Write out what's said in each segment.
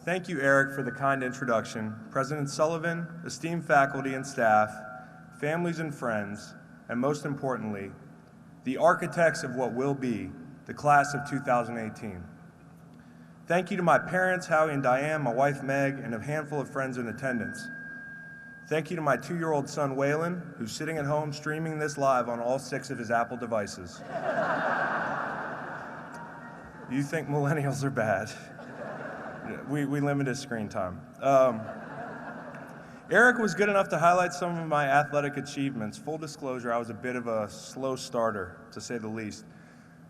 Thank you, Eric, for the kind introduction. President Sullivan, esteemed faculty and staff, families and friends, and most importantly, the architects of what will be the class of 2018. Thank you to my parents, Howie and Diane, my wife Meg, and a handful of friends in attendance. Thank you to my 2-year-old son Waylon, who's sitting at home streaming this live on all 6 of his Apple devices. You think millennials are bad. We limit his screen time. Eric was good enough to highlight some of my athletic achievements. Full disclosure, I was a bit of a slow starter, to say the least.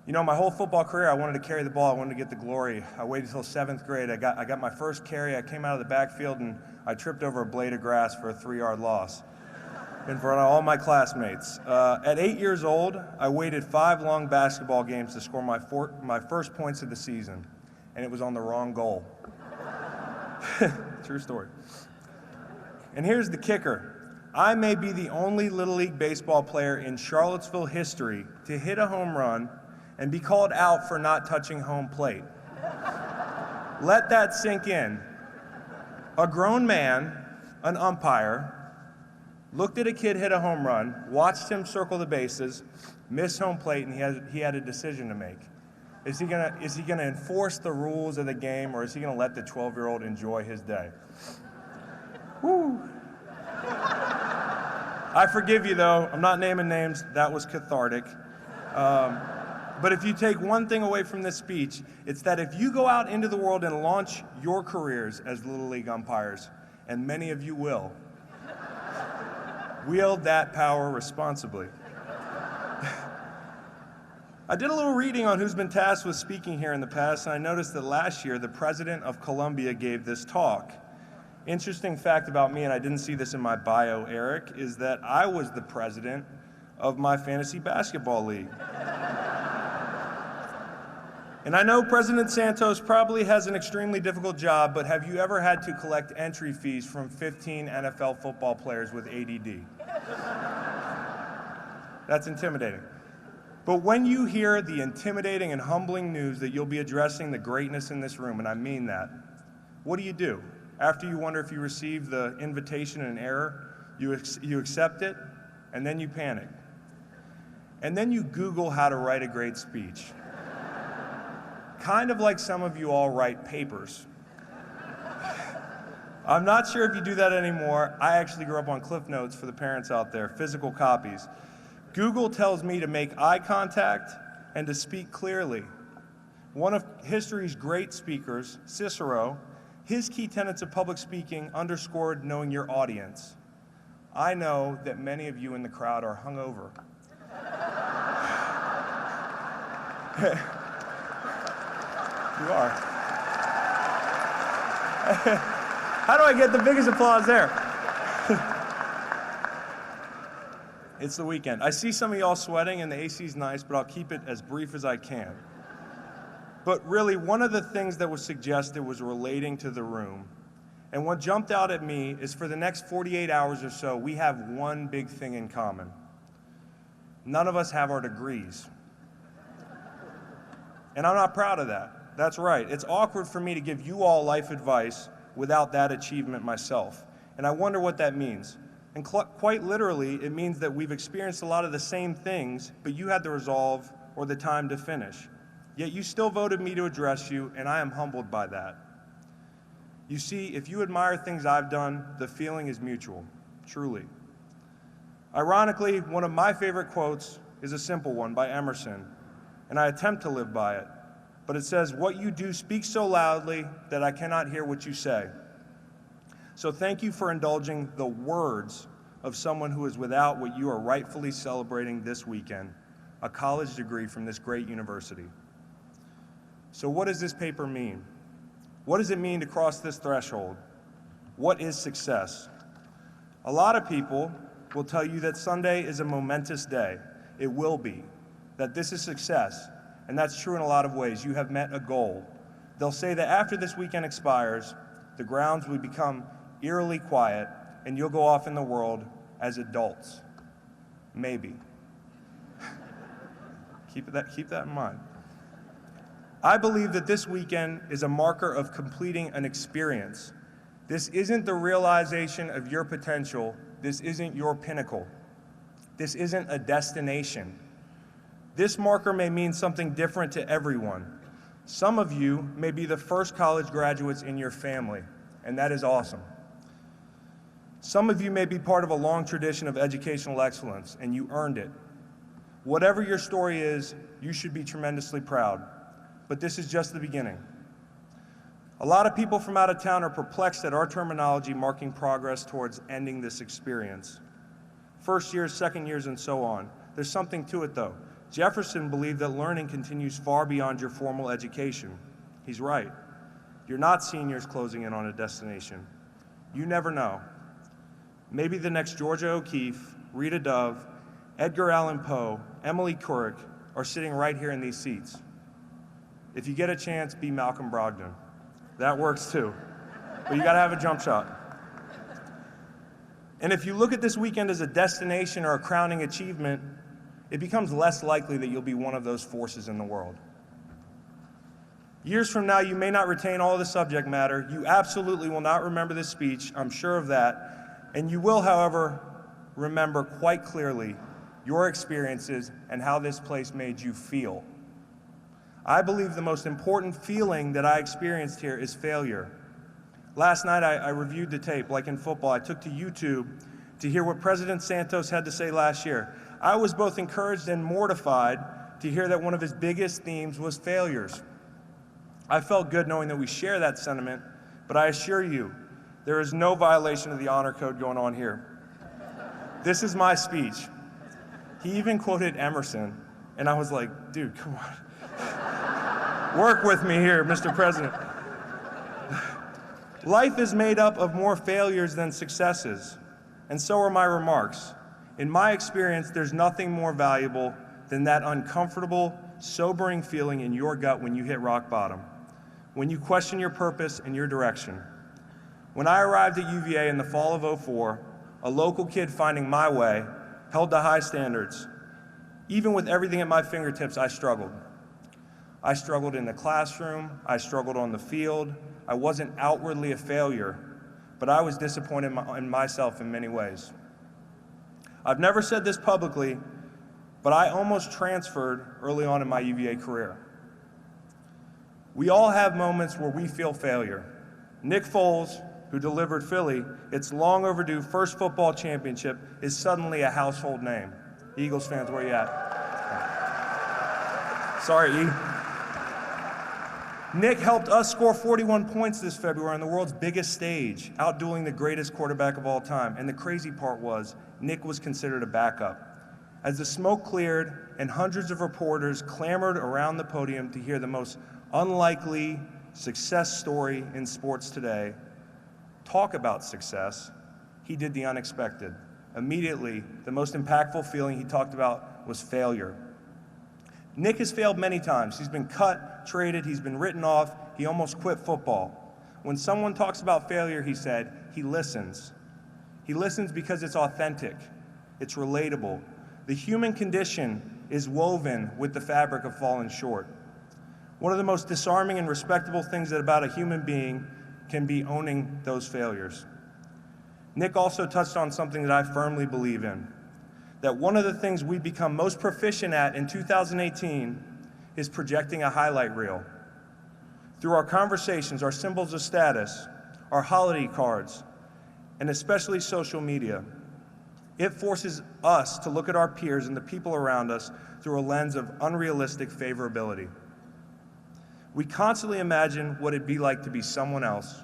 You know, my whole football career, I wanted to carry the ball. I wanted to get the glory. I waited until 7th grade. I got my first carry. I came out of the backfield, and I tripped over a blade of grass for a 3-yard loss in front of all my classmates. At 8 years old, I waited 5 long basketball games to score my first points of the season, and it was on the wrong goal. True story. And here's the kicker. I may be the only Little League baseball player in Charlottesville history to hit a home run and be called out for not touching home plate. Let that sink in. A grown man, an umpire, looked at a kid hit a home run, watched him circle the bases, miss home plate, and he had a decision to make. Is he gonna enforce the rules of the game, or is he gonna let the 12-year-old enjoy his day? Woo. I forgive you though, I'm not naming names, that was cathartic. But if you take one thing away from this speech, it's that if you go out into the world and launch your careers as Little League umpires, and many of you will, wield that power responsibly. I did a little reading on who's been tasked with speaking here in the past, and I noticed that last year the president of Columbia gave this talk. Interesting fact about me, and I didn't see this in my bio, Eric, is that I was the president of my fantasy basketball league. And I know President Santos probably has an extremely difficult job, but have you ever had to collect entry fees from 15 NFL football players with ADD? That's intimidating. But when you hear the intimidating and humbling news that you'll be addressing the greatness in this room, and I mean that, what do? After you wonder if you received the invitation in error, you accept it, and then you panic. And then you Google how to write a great speech. Kind of like some of you all write papers. I'm not sure if you do that anymore. I actually grew up on Cliff Notes for the parents out there, physical copies. Google tells me to make eye contact and to speak clearly. One of history's great speakers, Cicero, his key tenets of public speaking underscored knowing your audience. I know that many of you in the crowd are hungover. You are. How do I get the biggest applause there? It's the weekend. I see some of y'all sweating and the AC's nice, but I'll keep it as brief as I can. But really, one of the things that was suggested was relating to the room. And what jumped out at me is for the next 48 hours or so, we have one big thing in common. None of us have our degrees. And I'm not proud of that. That's right. It's awkward for me to give you all life advice without that achievement myself. And I wonder what that means. And quite literally, it means that we've experienced a lot of the same things, but you had the resolve or the time to finish. Yet you still voted me to address you, and I am humbled by that. You see, if you admire things I've done, the feeling is mutual, truly. Ironically, one of my favorite quotes is a simple one by Emerson, and I attempt to live by it. But it says, "What you do speaks so loudly that I cannot hear what you say." So thank you for indulging the words of someone who is without what you are rightfully celebrating this weekend, a college degree from this great university. So what does this paper mean? What does it mean to cross this threshold? What is success? A lot of people will tell you that Sunday is a momentous day. It will be. That this is success. And that's true in a lot of ways. You have met a goal. They'll say that after this weekend expires, the grounds will become eerily quiet, and you'll go off in the world as adults. Maybe. Keep that in mind. I believe that this weekend is a marker of completing an experience. This isn't the realization of your potential. This isn't your pinnacle. This isn't a destination. This marker may mean something different to everyone. Some of you may be the first college graduates in your family, and that is awesome. Some of you may be part of a long tradition of educational excellence, and you earned it. Whatever your story is, you should be tremendously proud. But this is just the beginning. A lot of people from out of town are perplexed at our terminology marking progress towards ending this experience. First years, second years, and so on. There's something to it though. Jefferson believed that learning continues far beyond your formal education. He's right. You're not seniors closing in on a destination. You never know. Maybe the next Georgia O'Keeffe, Rita Dove, Edgar Allan Poe, Emily Couric are sitting right here in these seats. If you get a chance, be Malcolm Brogdon. That works too, but you gotta have a jump shot. And if you look at this weekend as a destination or a crowning achievement, it becomes less likely that you'll be one of those forces in the world. Years from now, you may not retain all the subject matter. You absolutely will not remember this speech, I'm sure of that. And you will, however, remember quite clearly your experiences and how this place made you feel. I believe the most important feeling that I experienced here is failure. Last night I reviewed the tape, like in football. I took to YouTube to hear what President Santos had to say last year. I was both encouraged and mortified to hear that one of his biggest themes was failures. I felt good knowing that we share that sentiment, but I assure you, there is no violation of the honor code going on here. This is my speech. He even quoted Emerson, and I was like, dude, come on. Work with me here, Mr. President. Life is made up of more failures than successes, and so are my remarks. In my experience, there's nothing more valuable than that uncomfortable, sobering feeling in your gut when you hit rock bottom, when you question your purpose and your direction. When I arrived at UVA in the fall of '04, a local kid finding my way, held to high standards. Even with everything at my fingertips, I struggled. I struggled in the classroom, I struggled on the field. I wasn't outwardly a failure, but I was disappointed in myself in many ways. I've never said this publicly, but I almost transferred early on in my UVA career. We all have moments where we feel failure. Nick Foles, who delivered Philly its long overdue first football championship, is suddenly a household name. Eagles fans, where you at? Sorry, E. Nick helped us score 41 points this February on the world's biggest stage, outdueling the greatest quarterback of all time. And the crazy part was, Nick was considered a backup. As the smoke cleared and hundreds of reporters clamored around the podium to hear the most unlikely success story in sports today, talk about success, he did the unexpected. Immediately, the most impactful feeling he talked about was failure. Nick has failed many times. He's been cut, traded, he's been written off, he almost quit football. When someone talks about failure, he said, he listens. He listens because it's authentic, it's relatable. The human condition is woven with the fabric of falling short. One of the most disarming and respectable things about a human being can be owning those failures. Nick also touched on something that I firmly believe in, that one of the things we become most proficient at in 2018 is projecting a highlight reel. Through our conversations, our symbols of status, our holiday cards, and especially social media, it forces us to look at our peers and the people around us through a lens of unrealistic favorability. We constantly imagine what it'd be like to be someone else,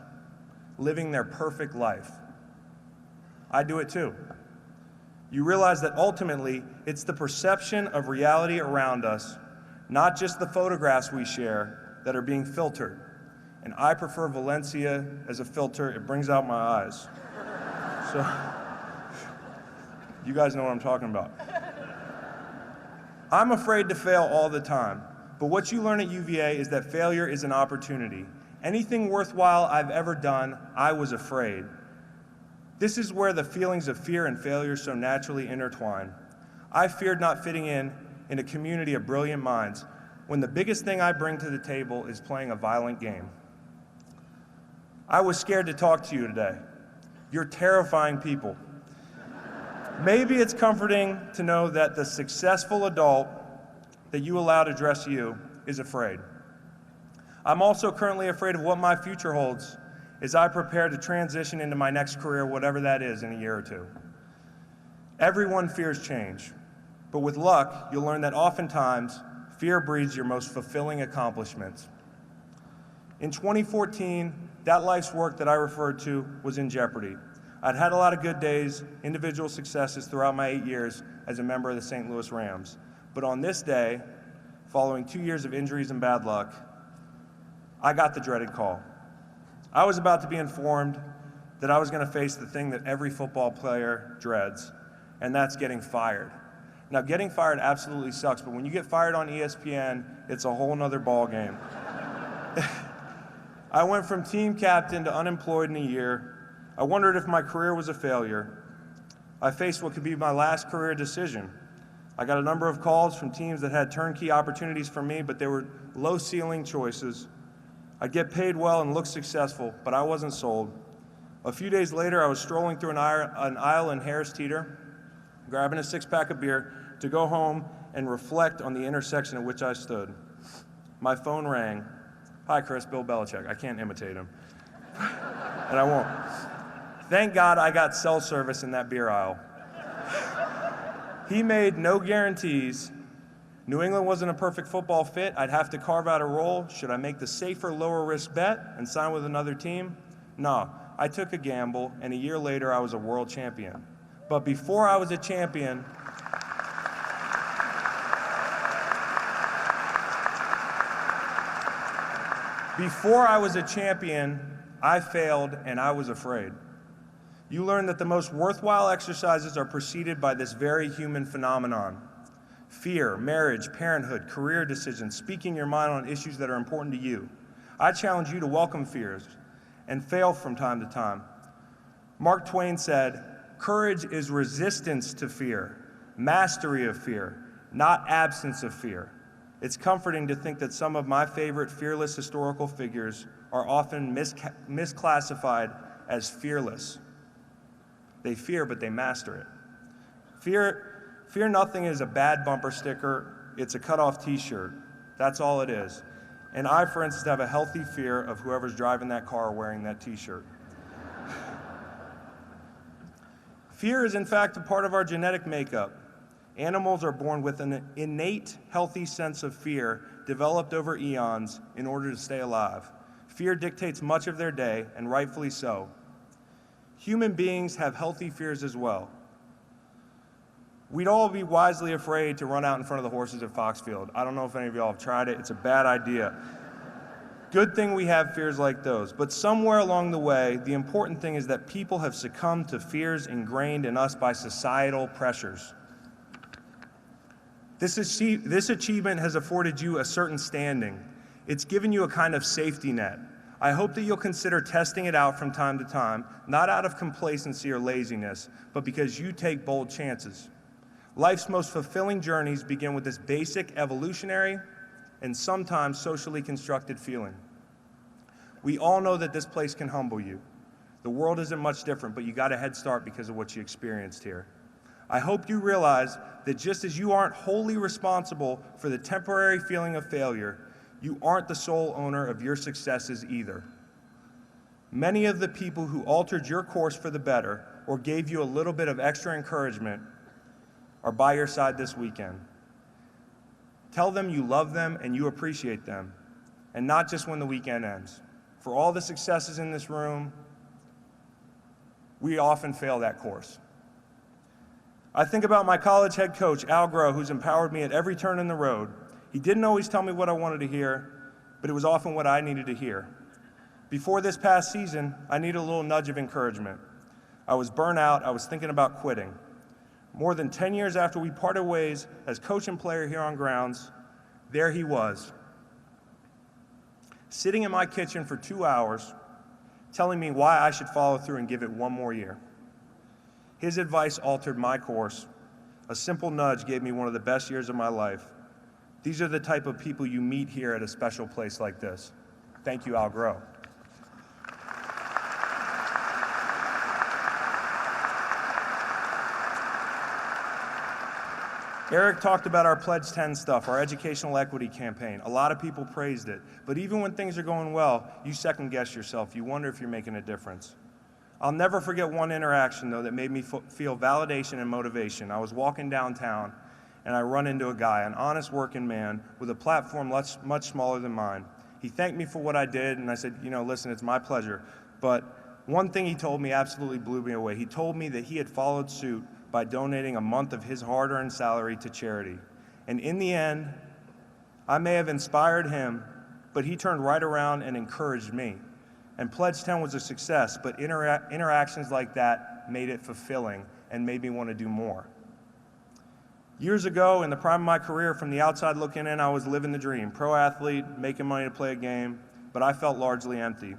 living their perfect life. I do it too. You realize that ultimately, it's the perception of reality around us, not just the photographs we share, that are being filtered. And I prefer Valencia as a filter. It brings out my eyes. So, you guys know what I'm talking about. I'm afraid to fail all the time, but what you learn at UVA is that failure is an opportunity. Anything worthwhile I've ever done, I was afraid. This is where the feelings of fear and failure so naturally intertwine. I feared not fitting in a community of brilliant minds. when the biggest thing I bring to the table is playing a violent game. I was scared to talk to you today. You're terrifying people. Maybe it's comforting to know that the successful adult that you allow to address you is afraid. I'm also currently afraid of what my future holds as I prepare to transition into my next career, whatever that is, in a year or two. Everyone fears change, but with luck, you'll learn that oftentimes, fear breeds your most fulfilling accomplishments. In 2014, that life's work that I referred to was in jeopardy. I'd had a lot of good days, individual successes throughout my 8 years as a member of the St. Louis Rams. But on this day, following 2 years of injuries and bad luck, I got the dreaded call. I was about to be informed that I was going to face the thing that every football player dreads, and that's getting fired. Now, getting fired absolutely sucks, but when you get fired on ESPN, it's a whole nother ballgame. I went from team captain to unemployed in a year. I wondered if my career was a failure. I faced what could be my last career decision. I got a number of calls from teams that had turnkey opportunities for me, but they were low-ceiling choices. I'd get paid well and look successful, but I wasn't sold. A few days later, I was strolling through an aisle in Harris Teeter, grabbing a six-pack of beer to go home and reflect on the intersection at which I stood. My phone rang. Hi, Chris, Bill Belichick. I can't imitate him, and I won't. Thank God I got cell service in that beer aisle. He made no guarantees. New England wasn't a perfect football fit. I'd have to carve out a role. Should I make the safer, lower-risk bet and sign with another team? No, I took a gamble, and a year later, I was a world champion. But before I was a champion, I failed, and I was afraid. You learn that the most worthwhile exercises are preceded by this very human phenomenon. Fear, marriage, parenthood, career decisions, speaking your mind on issues that are important to you. I challenge you to welcome fears and fail from time to time. Mark Twain said, "Courage is resistance to fear, mastery of fear, not absence of fear." It's comforting to think that some of my favorite fearless historical figures are often misclassified as fearless. They fear, but they master it. Fear nothing is a bad bumper sticker. It's a cut-off t-shirt. That's all it is. And I, for instance, have a healthy fear of whoever's driving that car wearing that t-shirt. Fear is, in fact, a part of our genetic makeup. Animals are born with an innate, healthy sense of fear developed over eons in order to stay alive. Fear dictates much of their day, and rightfully so. Human beings have healthy fears as well. We'd all be wisely afraid to run out in front of the horses at Foxfield. I don't know if any of y'all have tried it. It's a bad idea. Good thing we have fears like those. But somewhere along the way, the important thing is that people have succumbed to fears ingrained in us by societal pressures. This achievement has afforded you a certain standing. It's given you a kind of safety net. I hope that you'll consider testing it out from time to time, not out of complacency or laziness, but because you take bold chances. Life's most fulfilling journeys begin with this basic evolutionary and sometimes socially constructed feeling. We all know that this place can humble you. The world isn't much different, but you got a head start because of what you experienced here. I hope you realize that just as you aren't wholly responsible for the temporary feeling of failure, you aren't the sole owner of your successes either. Many of the people who altered your course for the better or gave you a little bit of extra encouragement are by your side this weekend. Tell them you love them and you appreciate them, and not just when the weekend ends. For all the successes in this room, we often fail that course. I think about my college head coach, Al Groh, who's empowered me at every turn in the road. He didn't always tell me what I wanted to hear, but it was often what I needed to hear. Before this past season, I needed a little nudge of encouragement. I was burnt out. I was thinking about quitting. More than 10 years after we parted ways as coach and player here on grounds, there he was, sitting in my kitchen for 2 hours, telling me why I should follow through and give it one more year. His advice altered my course. A simple nudge gave me one of the best years of my life. These are the type of people you meet here at a special place like this. Thank you, I'll grow. Eric talked about our Pledge 10 stuff, our educational equity campaign. A lot of people praised it. But even when things are going well, you second guess yourself. You wonder if you're making a difference. I'll never forget one interaction, though, that made me feel validation and motivation. I was walking downtown, and I run into a guy, an honest working man with a platform much smaller than mine. He thanked me for what I did, and I said, listen, it's my pleasure. But one thing he told me absolutely blew me away. He told me that he had followed suit by donating a month of his hard-earned salary to charity. And in the end, I may have inspired him, but he turned right around and encouraged me. And Pledge 10 was a success, but interactions like that made it fulfilling and made me want to do more. Years ago, in the prime of my career, from the outside looking in, I was living the dream. Pro athlete, making money to play a game, but I felt largely empty.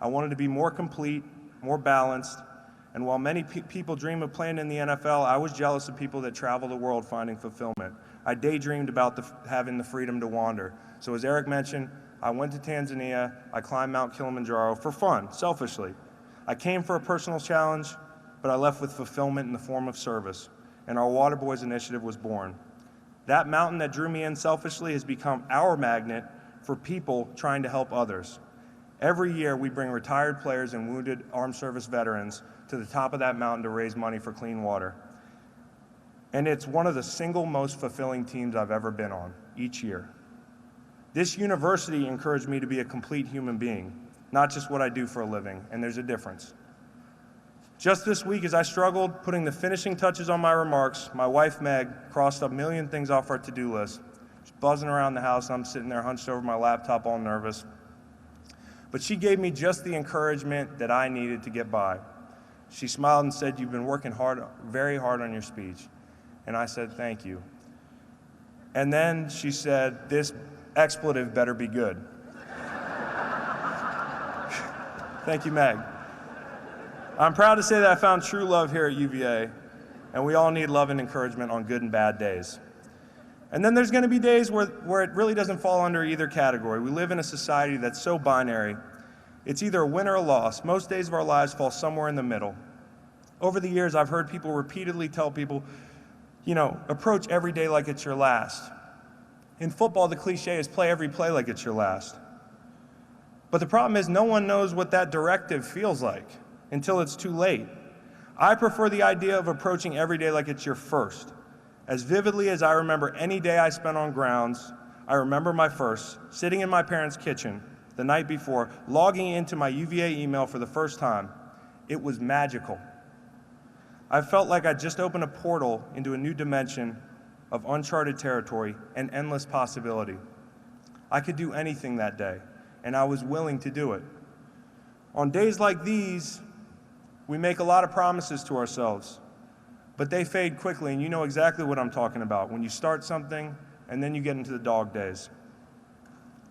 I wanted to be more complete, more balanced, and while many people dream of playing in the NFL, I was jealous of people that travel the world finding fulfillment. I daydreamed about having the freedom to wander. So as Eric mentioned, I went to Tanzania, I climbed Mount Kilimanjaro for fun, selfishly. I came for a personal challenge, but I left with fulfillment in the form of service, and our Water Boys initiative was born. That mountain that drew me in selfishly has become our magnet for people trying to help others. Every year, we bring retired players and wounded armed service veterans to the top of that mountain to raise money for clean water. And it's one of the single most fulfilling teams I've ever been on, each year. This university encouraged me to be a complete human being, not just what I do for a living, and there's a difference. Just this week, as I struggled putting the finishing touches on my remarks, my wife, Meg, crossed a million things off our to-do list. She's buzzing around the house, I'm sitting there hunched over my laptop all nervous. But she gave me just the encouragement that I needed to get by. She smiled and said, "You've been working very hard on your speech." And I said, "Thank you." And then she said, "This expletive better be good." Thank you, Meg. I'm proud to say that I found true love here at UVA, and we all need love and encouragement on good and bad days. And then there's going to be days where it really doesn't fall under either category. We live in a society that's so binary. It's either a win or a loss. Most days of our lives fall somewhere in the middle. Over the years, I've heard people repeatedly tell people, approach every day like it's your last. In football, the cliche is play every play like it's your last. But the problem is no one knows what that directive feels like until it's too late. I prefer the idea of approaching every day like it's your first. As vividly as I remember any day I spent on grounds, I remember my first, sitting in my parents' kitchen the night before, logging into my UVA email for the first time. It was magical. I felt like I'd just opened a portal into a new dimension of uncharted territory and endless possibility. I could do anything that day, and I was willing to do it. On days like these, we make a lot of promises to ourselves, but they fade quickly, and you know exactly what I'm talking about when you start something and then you get into the dog days.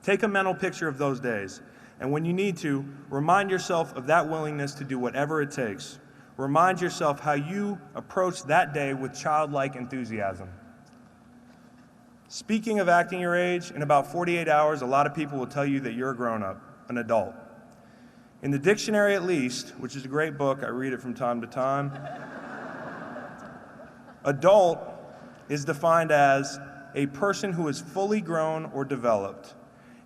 Take a mental picture of those days, and when you need to, remind yourself of that willingness to do whatever it takes. Remind yourself how you approached that day with childlike enthusiasm. Speaking of acting your age, in about 48 hours, a lot of people will tell you that you're a grown-up, an adult. In the dictionary at least, which is a great book, I read it from time to time, adult is defined as a person who is fully grown or developed.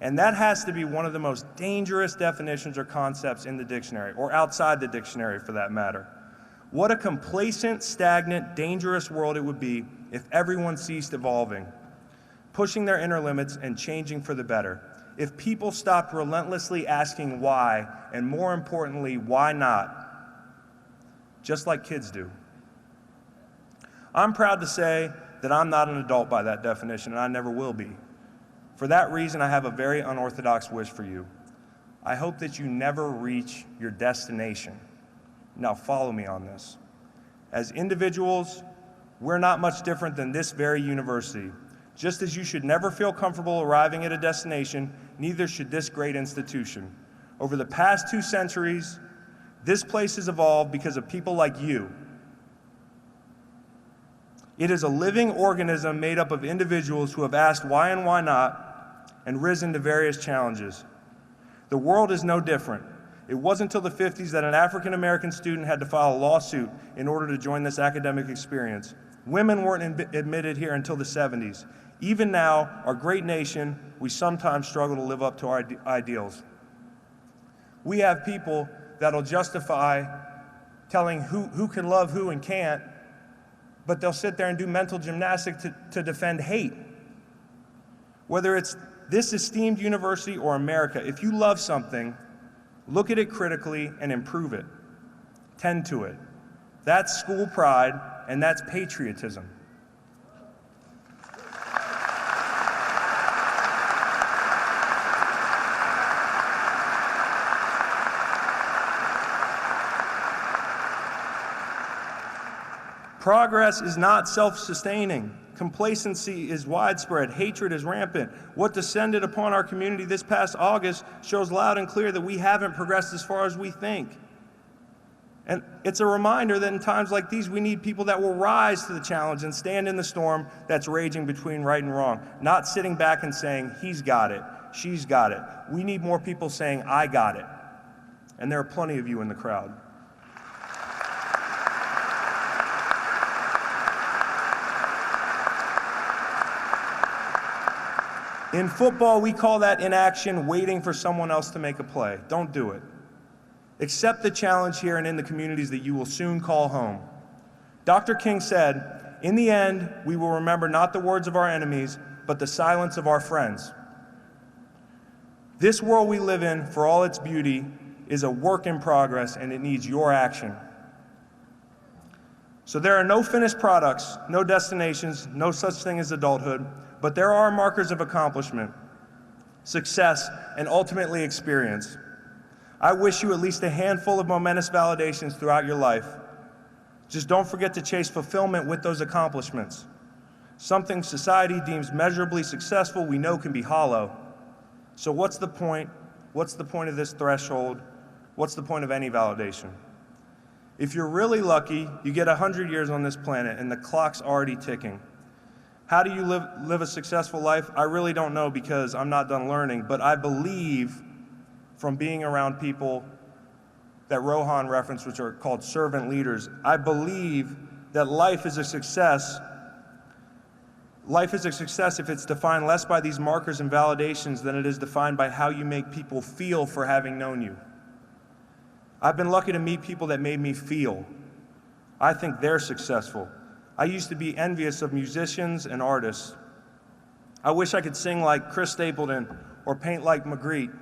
And that has to be one of the most dangerous definitions or concepts in the dictionary, or outside the dictionary for that matter. What a complacent, stagnant, dangerous world it would be if everyone ceased evolving, pushing their inner limits and changing for the better. If people stopped relentlessly asking why, and more importantly, why not, just like kids do. I'm proud to say that I'm not an adult by that definition, and I never will be. For that reason, I have a very unorthodox wish for you. I hope that you never reach your destination. Now follow me on this. As individuals, we're not much different than this very university. Just as you should never feel comfortable arriving at a destination, neither should this great institution. Over the past 2 centuries, this place has evolved because of people like you. It is a living organism made up of individuals who have asked why and why not and risen to various challenges. The world is no different. It wasn't until the 50s that an African-American student had to file a lawsuit in order to join this academic experience. Women weren't admitted here until the 70s. Even now, our great nation, we sometimes struggle to live up to our ideals. We have people that'll justify telling who can love who and can't, but they'll sit there and do mental gymnastics to defend hate. Whether it's this esteemed university or America, if you love something, look at it critically and improve it. Tend to it. That's school pride, and that's patriotism. Progress is not self-sustaining. Complacency is widespread. Hatred is rampant. What descended upon our community this past August shows loud and clear that we haven't progressed as far as we think. And it's a reminder that in times like these, we need people that will rise to the challenge and stand in the storm that's raging between right and wrong, not sitting back and saying, he's got it, she's got it. We need more people saying, I got it. And there are plenty of you in the crowd. In football, we call that inaction, waiting for someone else to make a play. Don't do it. Accept the challenge here and in the communities that you will soon call home. Dr. King said, in the end, we will remember not the words of our enemies, but the silence of our friends. This world we live in, for all its beauty, is a work in progress, and it needs your action. So there are no finished products, no destinations, no such thing as adulthood, but there are markers of accomplishment, success, and ultimately experience. I wish you at least a handful of momentous validations throughout your life. Just don't forget to chase fulfillment with those accomplishments. Something society deems measurably successful we know can be hollow. So what's the point? What's the point of this threshold? What's the point of any validation? If you're really lucky, you get 100 years on this planet and the clock's already ticking. How do you live a successful life? I really don't know because I'm not done learning, but I believe from being around people that Rohan referenced, which are called servant leaders, I believe that life is a success. Life is a success if it's defined less by these markers and validations than it is defined by how you make people feel for having known you. I've been lucky to meet people that made me feel. I think they're successful. I used to be envious of musicians and artists. I wish I could sing like Chris Stapleton or paint like Magritte.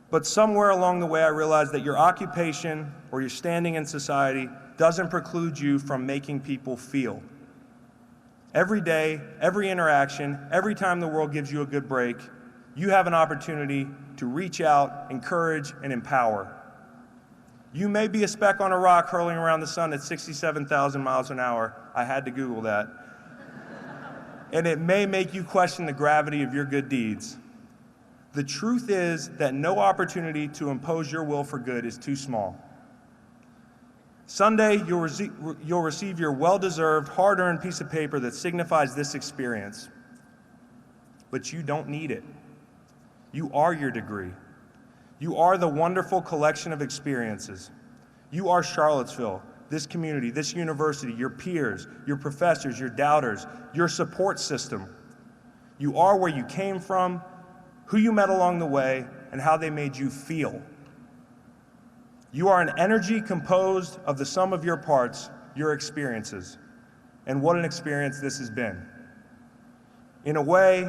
But somewhere along the way, I realized that your occupation or your standing in society doesn't preclude you from making people feel. Every day, every interaction, every time the world gives you a good break, you have an opportunity to reach out, encourage, and empower. You may be a speck on a rock hurling around the sun at 67,000 miles an hour. I had to Google that. And it may make you question the gravity of your good deeds. The truth is that no opportunity to impose your will for good is too small. Sunday, you'll receive your well-deserved, hard-earned piece of paper that signifies this experience. But you don't need it. You are your degree. You are the wonderful collection of experiences. You are Charlottesville, this community, this university, your peers, your professors, your doubters, your support system. You are where you came from, who you met along the way, and how they made you feel. You are an energy composed of the sum of your parts, your experiences. And what an experience this has been. In a way,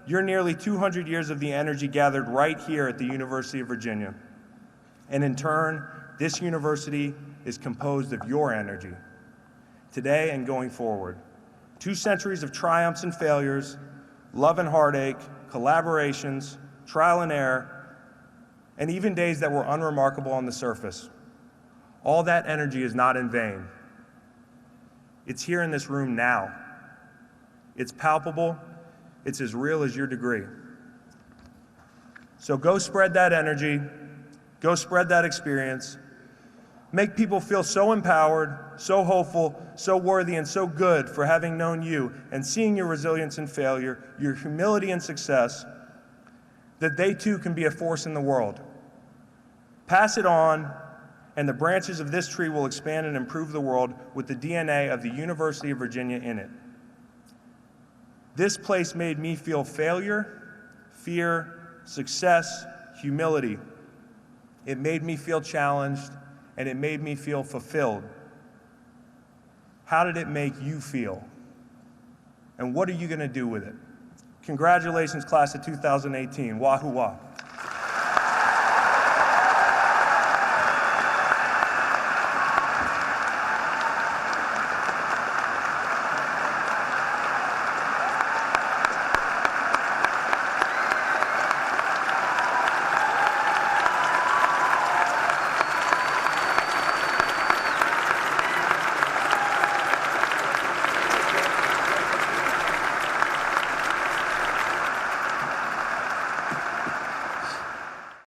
you're nearly 200 years of the energy gathered right here at the University of Virginia. And in turn, this university is composed of your energy, today and going forward. 2 centuries of triumphs and failures, love and heartache, collaborations, trial and error, and even days that were unremarkable on the surface. All that energy is not in vain. It's here in this room now. It's palpable. It's as real as your degree. So go spread that energy. Go spread that experience. Make people feel so empowered, so hopeful, so worthy, and so good for having known you and seeing your resilience and failure, your humility and success, that they too can be a force in the world. Pass it on, and the branches of this tree will expand and improve the world with the DNA of the University of Virginia in it. This place made me feel failure, fear, success, humility. It made me feel challenged, and it made me feel fulfilled. How did it make you feel? And what are you going to do with it? Congratulations, class of 2018. Wahoo wah.